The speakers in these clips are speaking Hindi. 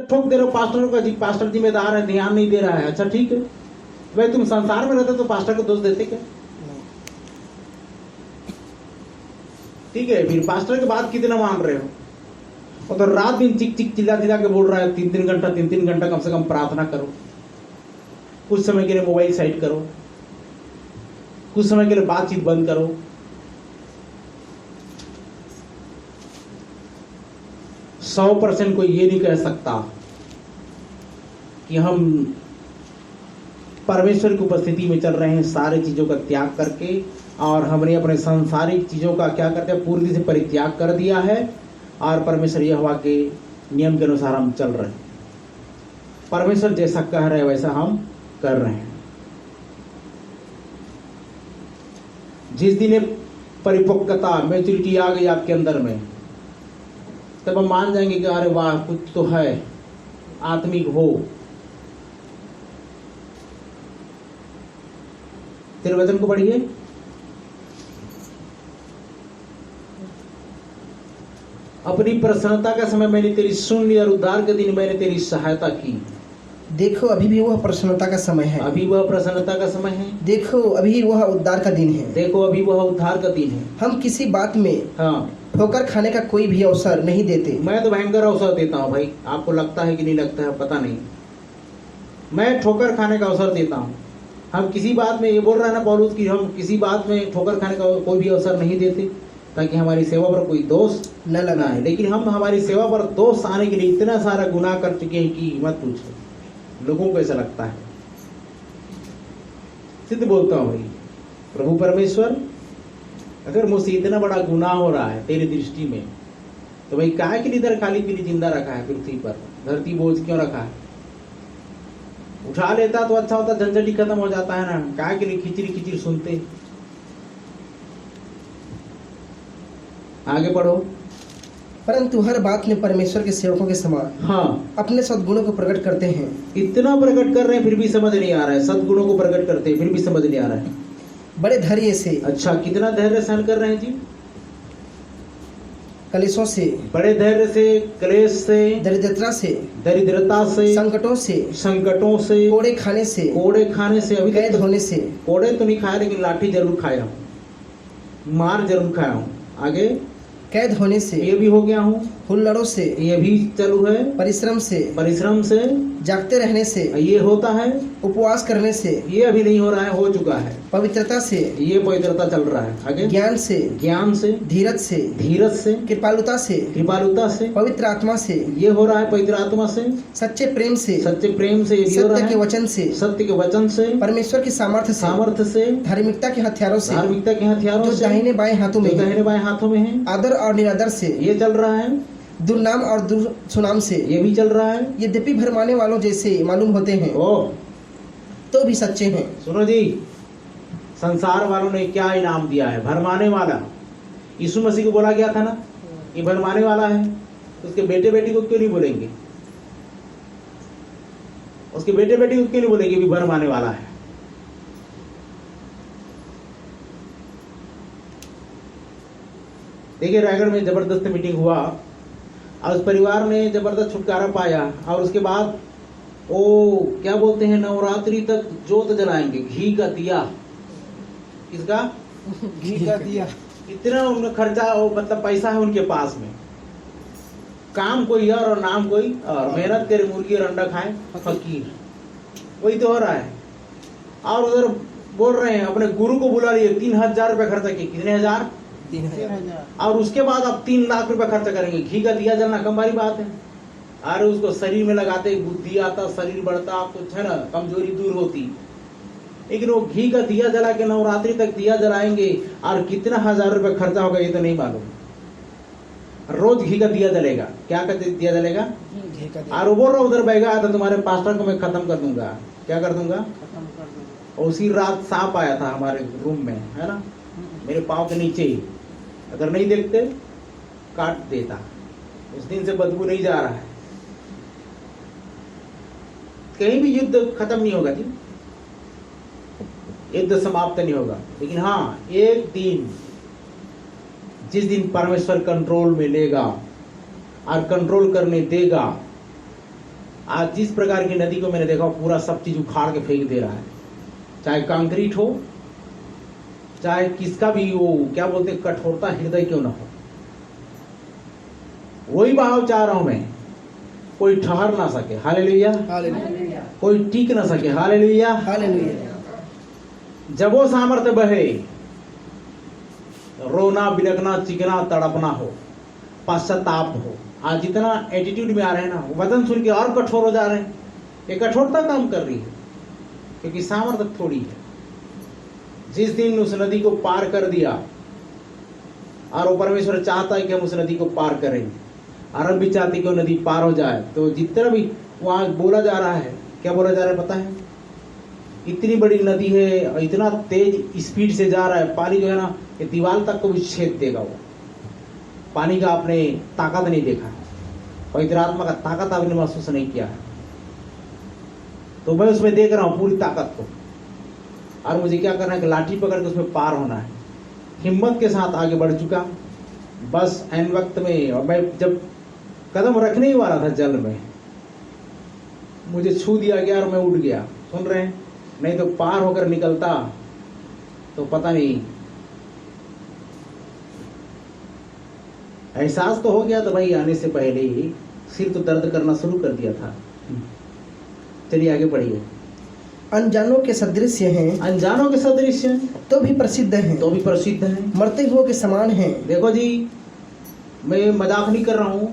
ठोक दे रहे हो पास्टर का, जी पास्टर जिम्मेदार है, ध्यान नहीं दे रहा है। अच्छा ठीक है भाई, तुम संसार में रहते तो पास्टर को दोष देते क्या? ठीक है, फिर पास्टर की बात कितना मान रहे हो? और तो रात दिन चिक चिक चिल्ला चिल्ला के बोल रहा है, 3 घंटा कम से कम प्रार्थना करो, कुछ समय के लिए मोबाइल साइड करो, कुछ समय के लिए बातचीत बंद करो। सौ % कोई ये नहीं कह सकता कि हम परमेश्वर की उपस्थिति में चल रहे हैं सारी चीजों का त्याग करके, और हमने अपने सांसारिक चीजों का क्या करते हैं, पूरी से परित्याग कर दिया है और परमेश्वर यहोवा के नियम के अनुसार हम चल रहे हैं। परमेश्वर जैसा कह रहे हैं वैसा हम कर रहे हैं। जिस दिन परिपक्वता मैच्योरिटी आ गई आपके अंदर में, तब हम मान जाएंगे कि अरे वाह कुछ तो है, आत्मिक हो। तेरे वचन को पढ़िए। अपनी प्रसन्नता का समय मैंने तेरी सुन ली और उद्धार के दिन मैंने तेरी सहायता की। देखो अभी भी वह प्रसन्नता का समय है। अभी वह प्रसन्नता का समय है। देखो अभी वह उद्धार का दिन है। देखो अभी वह उद्धार का दिन है। हम किसी बात में हाँ, ठोकर खाने का कोई भी अवसर नहीं देते। मैं तो भयंकर अवसर देता हूँ भाई, आपको लगता है कि नहीं लगता है पता नहीं, मैं ठोकर खाने का अवसर देता हूँ। हम किसी बात में, ये बोल रहा है ना पौलुस कि हम किसी बात में ठोकर खाने का कोई भी अवसर नहीं देते ताकि हमारी सेवा पर कोई दोष न लगा है। लेकिन हम हमारी सेवा पर दोष आने के लिए इतना सारा गुनाह कर चुके हैं कि मत पूछो। लोगों को ऐसा लगता है। सिद्ध बोलता हूँ भाई, प्रभु परमेश्वर अगर मुझसे इतना बड़ा गुनाह हो रहा है तेरी दृष्टि में, तो भाई काहे के लिए इधर खाली पीली जिंदा रखा है पृथ्वी पर, धरती बोझ क्यों रखा है? उठा लेता तो अच्छा होता, झंझट ही खत्म हो जाता है ना। काहे के लिए खिचड़ी खिचड़ी सुनते? आगे पढ़ो। परंतु हर बात में परमेश्वर के सेवकों के समान हाँ, अपने सद्गुणों को प्रकट करते हैं। इतना प्रकट कर रहे हैं फिर भी समझ नहीं आ रहा है। सद्गुणों को प्रकट करते हैं फिर भी समझ नहीं आ रहा है। बड़े धैर्य से। अच्छा, कितना धैर्य सहन कर रहे हैं जी? कलेशों से, बड़े धैर्य से, क्लेश से, दरिद्रता से, दरिद्रता से, संकटों से, संकटों से, कोड़े खाने से, कोड़े खाने से। अभी कैद होने से। कोड़े तो नहीं खाया लेकिन लाठी जरूर खाया हूँ, मार जरूर खाया हूँ। आगे कैद होने से, ये भी हो गया हूँ, हुल्लड़ों से, ये भी चालू है, परिश्रम से, परिश्रम से, जागते रहने से, ये होता है, उपवास करने से, ये अभी नहीं हो रहा है, हो चुका है, पवित्रता से, ये पवित्रता चल रहा है। आगे ज्ञान से, ज्ञान से, धीरज से, धीरज से, कृपालुता से, कृपालुता से, पवित्र आत्मा से, ये हो रहा है, पवित्र आत्मा से, सच्चे प्रेम से, सच्चे प्रेम से, ये भी हो रहा सत्य के है, वचन से, सत्य के वचन से, परमेश्वर की सामर्थ्य से, सामर्थ्य से, धार्मिकता के हथियारों से, धार्मिकता के हथियारों जो से, दाहिने बाएं हाथों में जो है, दाहिने बाएं हाथों में है, आदर और निरादर से, ये चल रहा है, दुर्नाम और दुर्सुनाम से, ये भी चल रहा है। यद्यपि भरमाने वालों जैसे मालूम होते हैं ओ तो भी सच्चे हैं। सुनो जी, संसार वालों ने क्या इनाम दिया है? भरमाने वाला। यीशु मसीह को बोला गया था ना ये भरमाने वाला है, तो उसके बेटे बेटी को क्यों नहीं बोलेंगे? उसके बेटे बेटी को क्यों नहीं बोलेंगे भी भरमाने वाला है? देखिए, रायगढ़ में जबरदस्त मीटिंग हुआ और उस परिवार ने जबरदस्त छुटकारा पाया, और उसके बाद वो क्या बोलते हैं, नवरात्रि तक जोत जलाएंगे, घी का दिया। किसका? घी का दिया। इतना उनका खर्चा, वो मतलब पैसा है उनके पास में, काम कोई और नाम कोई और, मेहनत करे मुर्गी और अंडा खाए फकीर, वही तो हो रहा है। और उधर बोल रहे हैं अपने गुरु को बुला लिए, 3,000 रुपये खर्चा किए। कितने हजार? 3,000। और उसके बाद अब 3 लाख रुपए खर्च करेंगे। घी का दिया जलना कम वाली बात है? अरे उसको शरीर में लगाते बुद्धि आता, शरीर बढ़ता, कुछ है ना, कमजोरी दूर होती। लेकिन वो घी का दिया जला के नवरात्रि तक दिया जलाएंगे, और कितना 1,000 रुपए खर्चा होगा ये तो नहीं मालूम। रोज घी का दिया जलेगा। क्या का दिया जलेगा? घी का दिया। और वो बोल रहा उधर बहेगा तो तुम्हारे पास्टर को मैं खत्म कर दूंगा। क्या कर दूंगा? खत्म कर दूंगा। और उसी रात सांप आया था हमारे रूम में, है ना, मेरे पाँव के नीचे ही। अगर नहीं देखते काट देता। उस दिन से बदबू नहीं जा रहा है। कहीं भी युद्ध खत्म नहीं होगा जी, युद्ध समाप्त नहीं होगा। लेकिन हाँ, एक दिन जिस दिन परमेश्वर कंट्रोल में लेगा और कंट्रोल करने देगा, आज जिस प्रकार की नदी को मैंने देखा पूरा सब चीज उखाड़ के फेंक दे रहा है, चाहे कंक्रीट हो, चाहे किसका भी वो क्या बोलते कठोरता हृदय क्यों ना हो, वही बहाव चाह रहा हूं मैं। कोई ठहर ना सके, हालेलुया, हालेलुया, कोई टिक ना सके, हालेलुया। हालेलुया। जब वो सामर्थ्य बहे, रोना बिलखना चिकना तड़पना हो, पश्चाताप हो। आज जितना एटीट्यूड में आ रहे हैं ना, वचन सुन के और कठोर हो जा रहे हैं। ये कठोरता काम कर रही है क्योंकि सामर्थ्य थोड़ी है। जिस दिन उस नदी को पार कर दिया, और वो परमेश्वर चाहता है कि हम उस नदी को पार करें, और हम भी चाहते कि वो नदी पार हो जाए, तो जितना भी वहां बोला जा रहा है, क्या बोला जा रहा है पता है? इतनी बड़ी नदी है और इतना तेज स्पीड से जा रहा है, पानी जो है ना ये दीवार तक को भी छेद देगा। वो पानी का आपने ताकत नहीं देखा, पवित्र आत्मा का ताकत आपने महसूस नहीं किया है। तो मैं उसमें देख रहा हूं पूरी ताकत को, और मुझे क्या करना है कि लाठी पकड़ के उसमें पार होना है। हिम्मत के साथ आगे बढ़ चुका, बस ऐन वक्त में, और मैं जब कदम रखने ही वाला था जल में, मुझे छू दिया गया और मैं उठ गया। सुन रहे हैं? नहीं तो पार होकर निकलता तो पता नहीं। एहसास तो हो गया था भाई, आने से पहले ही सिर तो दर्द करना शुरू कर दिया था। चलिए आगे बढ़िए। अनजानों के सदृश हैं, अनजानों के सदृश हैं, तो भी प्रसिद्ध हैं, तो भी प्रसिद्ध हैं, मरते हुए के समान हैं। देखो जी, मैं मजाक नहीं कर रहा हूं।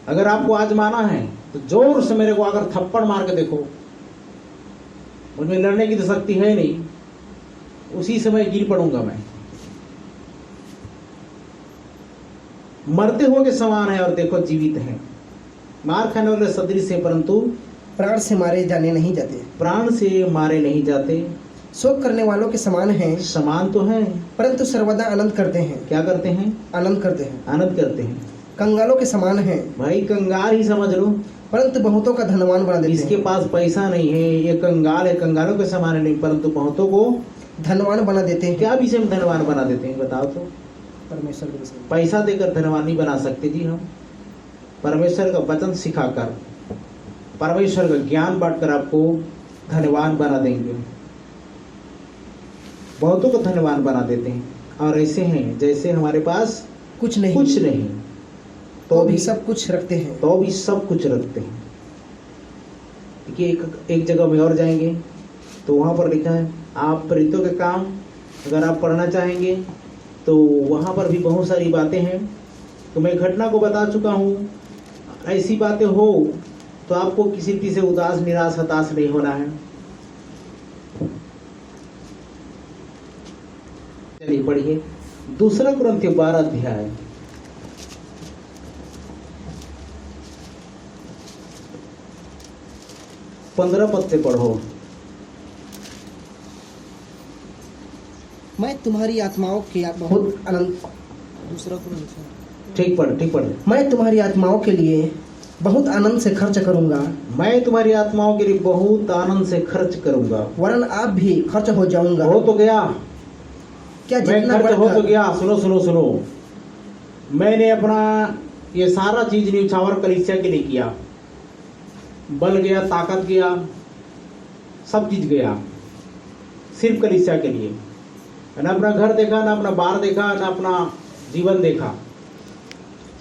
अगर आपको आजमाना है तो जोर से मेरे को अगर थप्पड़ मार के देखो, मुझमें लड़ने की तो शक्ति है नहीं, उसी समय गिर पड़ूंगा मैं। मरते हुए के समान है और देखो जीवित है, मार खाने वाले सदृश है, परंतु प्राण से मारे जाने नहीं जाते, प्राण से मारे नहीं जाते। शोक करने वालों के समान हैं, समान तो है, परंतु सर्वदा आनंद करते हैं। क्या करते हैं? आनंद करते हैं। आनंद करते हैं। कंगालों के समान हैं, भाई कंगाल ही समझ लो, परंतु बहुतों का धनवान बना देते इसके हैं। पास पैसा नहीं है, ये कंगाल है, कंगालों के समान नहीं, परंतु बहुतों को धनवान बना देते हैं। क्या विषय में धनवान बना देते हैं बताओ तो? परमेश्वर के विषय में। पैसा देकर धनवान नहीं बना सकते जी हम। परमेश्वर का वचन सिखाकर, परमेश्वर का ज्ञान बांटकर आपको धनवान बना देंगे। बहुतों को धनवान बना देते हैं, और ऐसे हैं जैसे हमारे पास कुछ नहीं, कुछ नहीं, तो भी सब कुछ रखते हैं। तो भी सब कुछ रखते हैं। देखिए एक जगह में और जाएंगे तो वहां पर लिखा है आप प्रेरितों के काम, अगर आप पढ़ना चाहेंगे तो वहां पर भी बहुत सारी बातें हैं। तो मैं घटना को बता चुका हूं। ऐसी बातें हो तो आपको किसी रीति से उदास निराश हताश नहीं होना है। चलिए पढ़िए 2 कुरिन्थियों 12 अध्याय 15 पद से पढ़ो। मैं तुम्हारी आत्माओं के बहुत आनंद, ठीक पढ़। मैं तुम्हारी आत्माओं के लिए बहुत आनंद से खर्च करूंगा, मैं तुम्हारी आत्माओं के लिए बहुत आनंद से खर्च करूंगा, वरन आप भी खर्च हो जाऊंगा। हो तो गया, क्या मैं जितना खर्च हो तो बढ़कर, गया। सुनो, मैंने अपना ये सारा चीज न्यूछावर कलीसिया के लिए किया। बल गया, ताकत गया, सब चीज गया सिर्फ कलीसिया के लिए। ना अपना घर देखा, ना अपना बार देखा, ना अपना जीवन देखा।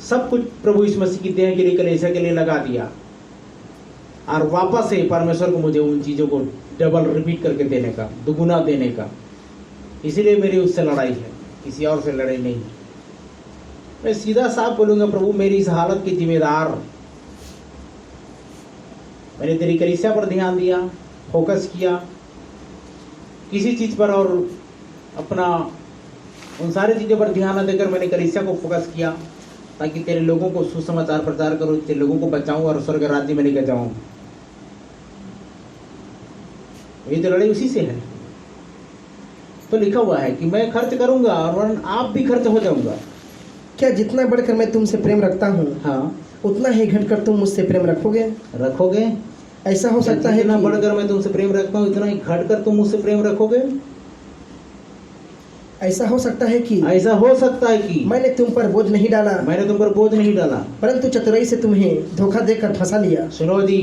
सब कुछ प्रभु यीशु मसीह की देह के लिए, कलीसिया के लिए लगा दिया, और वापस से परमेश्वर को मुझे उन चीजों को डबल रिपीट करके देने का, दुगुना देने का। इसीलिए मेरी उससे लड़ाई है, किसी और से लड़ाई नहीं। मैं सीधा साफ बोलूंगा, प्रभु मेरी इस हालत की जिम्मेदार, मैंने तेरी कलीसिया पर ध्यान दिया, फोकस किया किसी चीज पर, और अपना उन सारी चीजों पर ध्यान न देकर मैंने कलीसिया को फोकस किया, ताकि तेरे लोगों को सुसमाचार प्रचार करूं, तेरे लोगों को बचाऊं और स्वर्ग राज्य में लेकर जाऊं। ये तो लड़ाई उसी से है। तो लिखा हुआ है कि मैं खर्च करूंगा और आप भी खर्च हो जाऊंगा। क्या जितना बढ़कर मैं तुमसे प्रेम रखता हूँ, हाँ, उतना ही घटकर तुम मुझसे प्रेम रखोगे? ऐसा हो सकता है जितना कि बढ़कर मैं तुमसे प्रेम रखता हूँ, इतना ही घटकर तुम मुझसे प्रेम रखोगे? ऐसा हो सकता है कि मैंने तुम पर बोझ नहीं डाला, तुम पर बोझ नहीं डाला, परंतु चतुराई से तुम्हें धोखा देकर फंसा लिया। सुनो जी,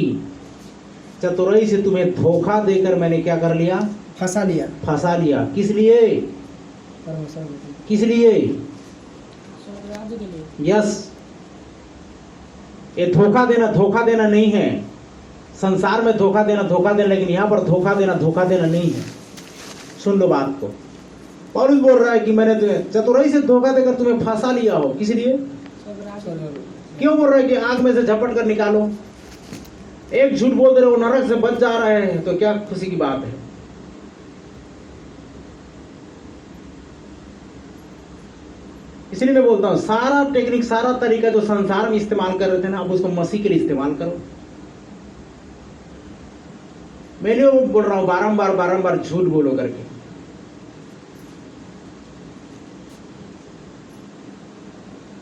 चतुराई से तुम्हें धोखा देकर मैंने क्या कर लिया? फंसा लिया। फंसा लिया। किस लिए? परमेश्वर को। किस लिए? राज्य के लिए। यस, ये धोखा देना नहीं है। संसार में धोखा देना, लेकिन यहां पर धोखा देना नहीं है। सुन लो बात को। पौलुस बोल रहा है कि मैंने तुम्हें चतुराई से धोखा देकर तुम्हें फंसा लिया हो। किस लिए? क्यों बोल रहा है कि आग में से झपट कर निकालो? एक झूठ बोल दे रहे हो, नरक से बच जा रहे हैं, तो क्या खुशी की बात है? इसलिए मैं बोलता हूं, सारा टेक्निक, सारा तरीका जो संसार में इस्तेमाल कर रहे थे ना, अब उसको मसीह के लिए इस्तेमाल करो। मैं नहीं बोल रहा हूं बारंबार झूठ बोलो करके।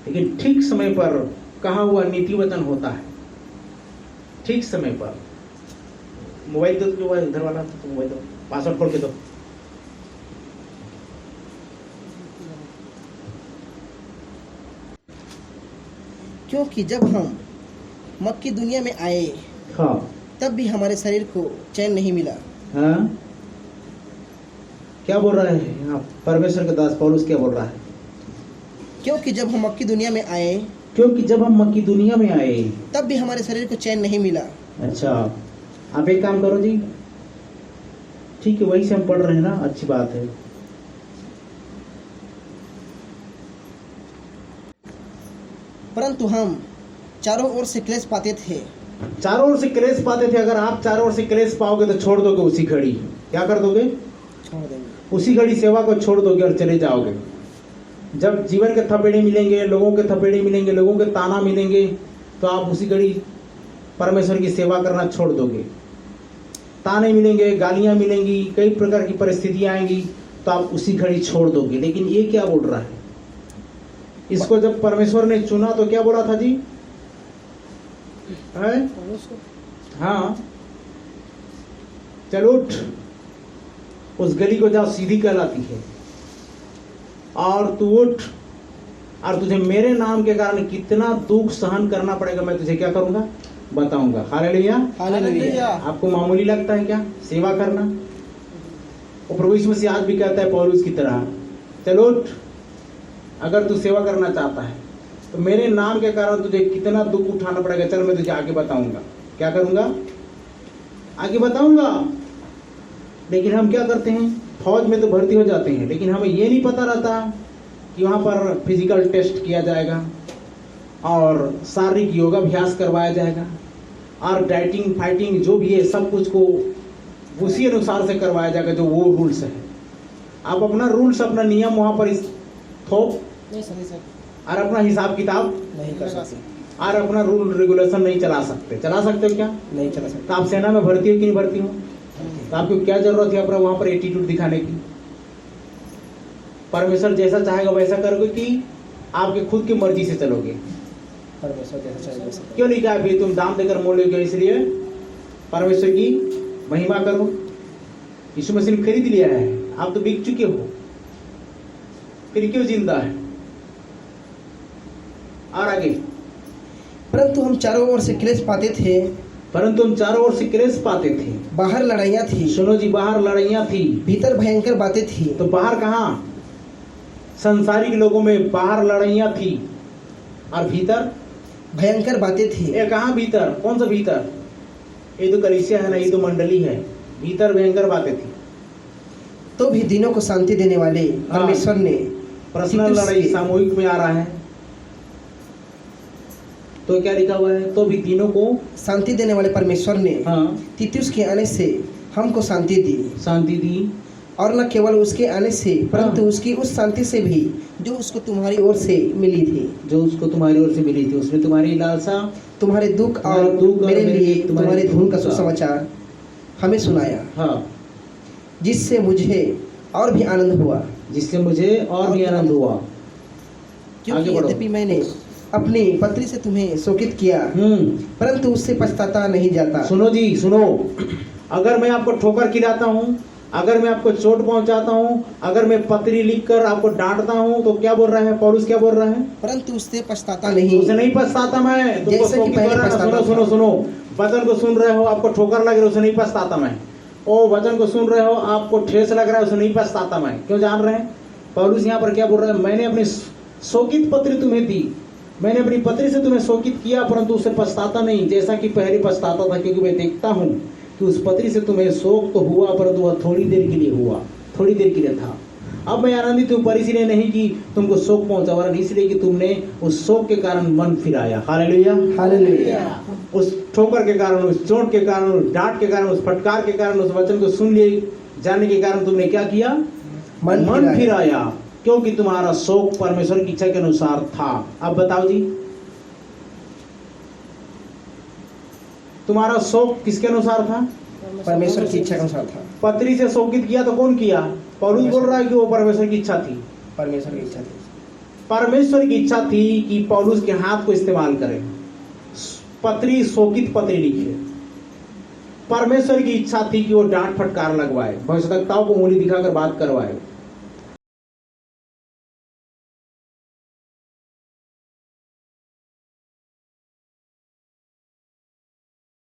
लेकिन ठीक समय पर कहा हुआ नीति वचन होता है। ठीक समय पर। मोबाइल दो, जो इधर वाला तो मोबाइल दो, पासवर्ड खोल के दो। क्योंकि जब हम मक्की दुनिया में आए, हाँ, तब भी हमारे शरीर को चैन नहीं मिला। हाँ? क्या बोल रहा है यहाँ परमेश्वर के दास पौलुस? क्या बोल रहा है? क्योंकि जब हम मक्की दुनिया में आए, क्योंकि जब हम मक्की दुनिया में आए, तब भी हमारे शरीर को चैन नहीं मिला। अच्छा, आप एक काम करो जी, ठीक है, वही से हम पढ़ रहे हैं ना, अच्छी बात है। परंतु हम चारों ओर से क्लेश पाते थे। चारों ओर से क्लेश पाते थे। अगर आप चारों ओर से क्लेश पाओगे तो छोड़ दोगे उसी घड़ी। क्या कर दोगे? छोड़ देंगे। उसी घड़ी सेवा को छोड़ दोगे और चले जाओगे। जब जीवन के थपेड़े मिलेंगे, लोगों के थपेड़े मिलेंगे, लोगों के ताना मिलेंगे, तो आप उसी घड़ी परमेश्वर की सेवा करना छोड़ दोगे। ताने मिलेंगे, गालियां मिलेंगी, कई प्रकार की परिस्थितियां आएंगी, तो आप उसी घड़ी छोड़ दोगे। लेकिन ये क्या बोल रहा है? इसको जब परमेश्वर ने चुना तो क्या बोला था जी? है? हाँ, चलो उठ, उस गली को जाओ, सीधी कहलाती है, और तू उठ, और तुझे मेरे नाम के कारण कितना दुख सहन करना पड़ेगा, मैं तुझे क्या करूंगा? बताऊंगा। हालेलुया। हालेलुया। आपको मामूली लगता है क्या सेवा करना? और प्रभु यीशु मसीह आज भी कहता है पौलुस की तरह, चलो उठ, अगर तू सेवा करना चाहता है तो मेरे नाम के कारण तुझे कितना दुख उठाना पड़ेगा, चल मैं तुझे आगे बताऊंगा। क्या करूंगा? आगे बताऊंगा। लेकिन हम क्या करते हैं? फौज में तो भर्ती हो जाते हैं, लेकिन हमें ये नहीं पता रहता कि वहां पर फिजिकल टेस्ट किया जाएगा और शारीरिक योगाभ्यास करवाया जाएगा और डाइटिंग फाइटिंग जो भी है सब कुछ को उसी अनुसार से करवाया जाएगा जो वो रूल्स है। आप अपना रूल्स, अपना नियम वहां पर थोप नहीं सर, और अपना हिसाब किताब नहीं कर सकते, और अपना रूल रेगुलेशन नहीं चला सकते। चला सकते हो क्या? नहीं चला सकते। तो आप सेना में भर्ती हो कि नहीं भर्ती हो? तो आपको क्या जरूरत है अपना वहां पर एटीट्यूड दिखाने की? परमेश्वर जैसा चाहेगा वैसा करोगे कि आपके खुद की मर्जी से चलोगे? परमेश्वर जैसा चाहे वैसा। क्यों नहीं कहा भाई तुम दाम देकर मोल लोगे? इसलिए परमेश्वर की महिमा करो। यीशु मसीह ने खरीद लिया है, आप तो बिक चुके हो, फिर क्यों जिंदा है? और आगे, परंतु हम चारों ओर से क्लेश पाते थे। परंतु हम चारों ओर से क्लेश पाते थे। बाहर लड़ाइयाँ थी। सुनो जी, बाहर लड़ाइयाँ थी। भीतर भयंकर बातें थी। तो बाहर कहाँ? संसारिक लोगों में बाहर लड़ाइयाँ थी और भीतर भयंकर बातें थी। ये कहाँ भीतर? कौन सा भीतर? ये तो कलीसिया है ना, ये तो मंडली है। भीतर भयंकर बातें थी। तो भी दिनों को शांति देने वाले परमेश्वर ने पर्सनल लड़ाई सामूहिक में आ रहा है तो क्या लिखा हुआ है? तो भी दिनों को शांति देने वाले परमेश्वर ने हाँ तीतुस के आने से हमको शांति दी। शांति दी। और न केवल उसके आने से, परंतु उसकी उस शांति से भी जो उसको तुम्हारी ओर से मिली थी। जो उसको तुम्हारी ओर से मिली थी, उसमें तुम्हारी लालसा, तुम्हारे दुख और मेरे लिए तुम्हारे धूम का सुसमाचार हमें सुनाया। हाँ, जिससे मुझे और भी आनंद हुआ। जिससे मुझे और भी आनंद हुआ। क्योंकि यद्यपि मैंने अपनी पत्री से तुम्हें शोकित किया, परंतु उससे पछताता नहीं जाता। सुनो जी, सुनो, अगर मैं आपको ठोकर खिलाता हूँ अगर मैं आपको चोट पहुंचाता हूं, अगर मैं पत्री लिखकर आपको डांटता हूं, तो क्या बोल रहा है पौलुस, क्या बोल रहा है? परंतु उससे पछताता नहीं, उसे नहीं पछताता मैं। तुमको जैसे कि शोकित पहले हो रहा है ना, पछताता सुनो सुनो था। सुनो, वचन को सुन रहे हो, आपको ठोकर लग रही है, उसे नहीं पछताता मैं। ओ वचन को सुन रहे हो, आपको ठेस लग रहा है, उसे नहीं पछताता मैं। क्यों जान रहे हैं पौलुस यहाँ पर क्या बोल रहा है? मैंने अपनी शोकित पत्री तुम्हें दी, मैंने अपनी पत्री से तुम्हें शोकित किया, परंतु उसे पछताता नहीं, जैसा कि पहले पछताता था, क्योंकि मैं देखता हूं कि उस पत्री से तुम्हें शोक तो हुआ, परंतु वह थोड़ी देर के लिए हुआ, थोड़ी देर के लिए था। अब मैं आनंदित हूं, पर इसलिए नहीं कि तुमको शोक पहुंचा, वरन इसलिए कि तुमने उस शोक के कारण मन फिराया। Hallelujah, hallelujah. उस ठोकर के कारण, उस चोट के कारण, उस डांट के कारण, उस फटकार के कारण, उस वचन को सुन लिए जाने के कारण तुमने क्या किया? मन फिराया, क्योंकि तुम्हारा शोक परमेश्वर की इच्छा के अनुसार था। अब बताओ जी, तुम्हारा शोक किसके अनुसार था? परमेश्वर की इच्छा के अनुसार था। पत्री से शोकित किया तो कौन किया? पौलुस बोल रहा है कि वो परमेश्वर की इच्छा थी। परमेश्वर की इच्छा थी। परमेश्वर की इच्छा थी कि पौलुस के हाथ को इस्तेमाल करें, पत्री शोकित पत्री लिखे। परमेश्वर की इच्छा थी कि वो डांट फटकार लगवाए, भविष्यवक्ताओं को उंगली दिखाकर बात करवाए।